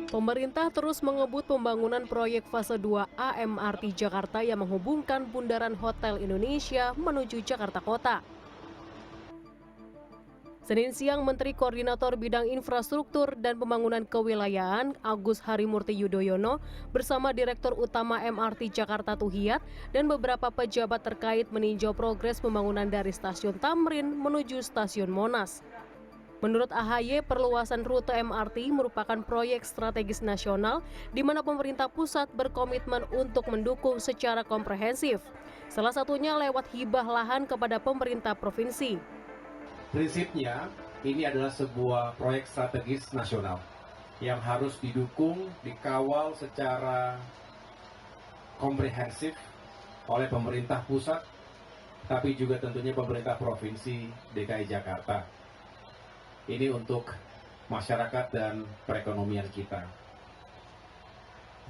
Pemerintah terus mengebut pembangunan proyek fase 2A MRT Jakarta yang menghubungkan Bundaran Hotel Indonesia menuju Jakarta Kota. Senin siang, Menteri Koordinator Bidang Infrastruktur dan Pembangunan Kewilayahan Agus Harimurti Yudhoyono bersama Direktur Utama MRT Jakarta Tuhiat dan beberapa pejabat terkait meninjau progres pembangunan dari Stasiun Tamrin menuju Stasiun Monas. Menurut AHY, perluasan rute MRT merupakan proyek strategis nasional di mana pemerintah pusat berkomitmen untuk mendukung secara komprehensif. Salah satunya lewat hibah lahan kepada pemerintah provinsi. Prinsipnya, ini adalah sebuah proyek strategis nasional yang harus didukung, dikawal secara komprehensif oleh pemerintah pusat, tapi juga tentunya pemerintah provinsi DKI Jakarta. Ini untuk masyarakat dan perekonomian kita.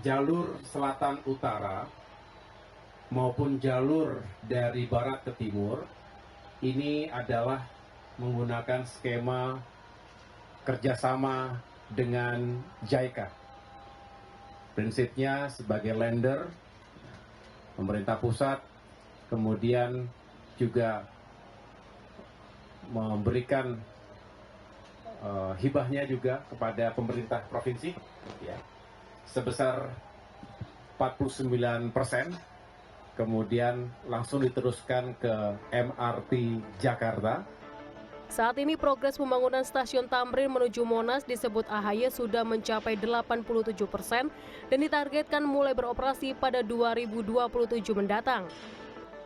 Jalur selatan utara maupun jalur dari barat ke timur ini adalah menggunakan skema kerjasama dengan JICA. Prinsipnya sebagai lender, pemerintah pusat kemudian juga memberikan hibahnya juga kepada pemerintah provinsi ya, sebesar 49%, kemudian langsung diteruskan ke MRT Jakarta. Saat ini progres pembangunan Stasiun Tamrin menuju Monas disebut AHY sudah mencapai 87% dan ditargetkan mulai beroperasi pada 2027 mendatang.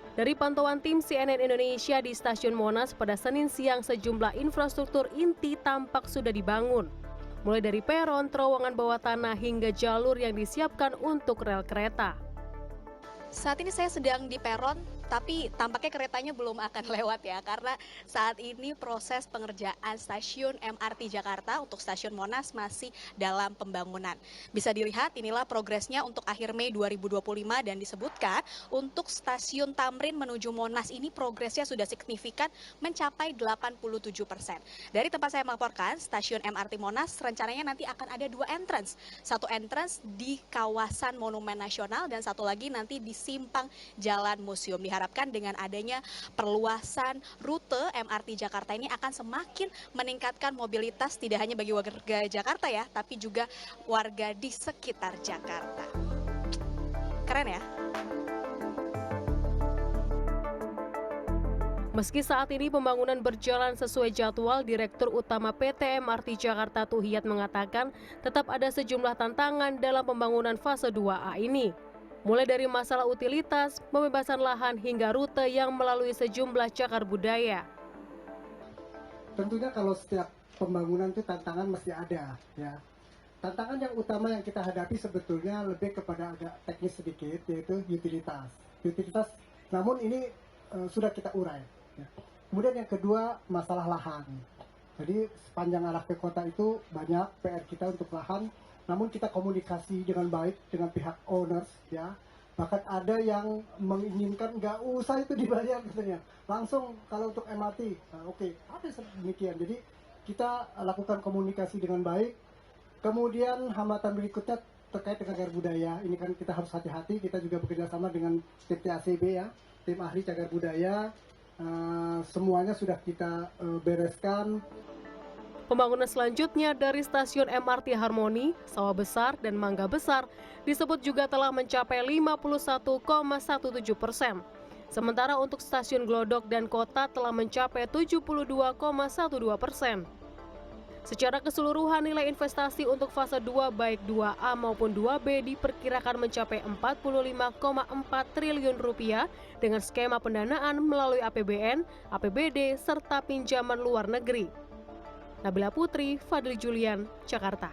Dari pantauan tim CNN Indonesia di Stasiun Monas pada Senin siang, sejumlah infrastruktur inti tampak sudah dibangun. Mulai dari peron, terowongan bawah tanah hingga jalur yang disiapkan untuk rel kereta. Saat ini saya sedang di peron, tapi tampaknya keretanya belum akan lewat ya, karena saat ini proses pengerjaan stasiun MRT Jakarta untuk stasiun Monas masih dalam pembangunan. Bisa dilihat inilah progresnya untuk akhir Mei 2025 dan disebutkan untuk stasiun Tamrin menuju Monas ini progresnya sudah signifikan mencapai 87%. Dari tempat saya melaporkan, stasiun MRT Monas rencananya nanti akan ada 2 entrance. Satu entrance di kawasan Monumen Nasional dan satu lagi nanti di simpang Jalan Museum. Diharapkan dengan adanya perluasan rute MRT Jakarta ini akan semakin meningkatkan mobilitas tidak hanya bagi warga Jakarta ya, tapi juga warga di sekitar Jakarta. Keren ya? Meski saat ini pembangunan berjalan sesuai jadwal, Direktur Utama PT MRT Jakarta Tuhiat mengatakan tetap ada sejumlah tantangan dalam pembangunan fase 2A ini. Mulai dari masalah utilitas, pembebasan lahan hingga rute yang melalui sejumlah cagar budaya. Tentunya kalau setiap pembangunan itu tantangan mesti ada ya. Tantangan yang utama yang kita hadapi sebetulnya lebih kepada agak teknis sedikit, yaitu utilitas. Namun ini sudah kita urai. Ya. Kemudian yang kedua, masalah lahan. Jadi sepanjang arah ke kota itu banyak PR kita untuk lahan. Namun kita komunikasi dengan baik dengan pihak owners ya. Bahkan ada yang menginginkan nggak usah itu dibayar katanya. Langsung kalau untuk MRT, oke, ada demikian. Jadi kita lakukan komunikasi dengan baik. Kemudian hambatan berikutnya terkait dengan cagar budaya. Ini kan kita harus hati-hati. Kita juga bekerjasama dengan tim TACB ya, tim ahli cagar budaya. Semuanya sudah kita bereskan. Pembangunan selanjutnya dari stasiun MRT Harmoni, Sawah Besar, dan Mangga Besar disebut juga telah mencapai 51,17%. Sementara untuk stasiun Glodok dan Kota telah mencapai 72,12%. Secara keseluruhan nilai investasi untuk fase 2 baik 2A maupun 2B diperkirakan mencapai 45,4 triliun rupiah dengan skema pendanaan melalui APBN, APBD, serta pinjaman luar negeri. Nabila Putri, Fadli Julian, Jakarta.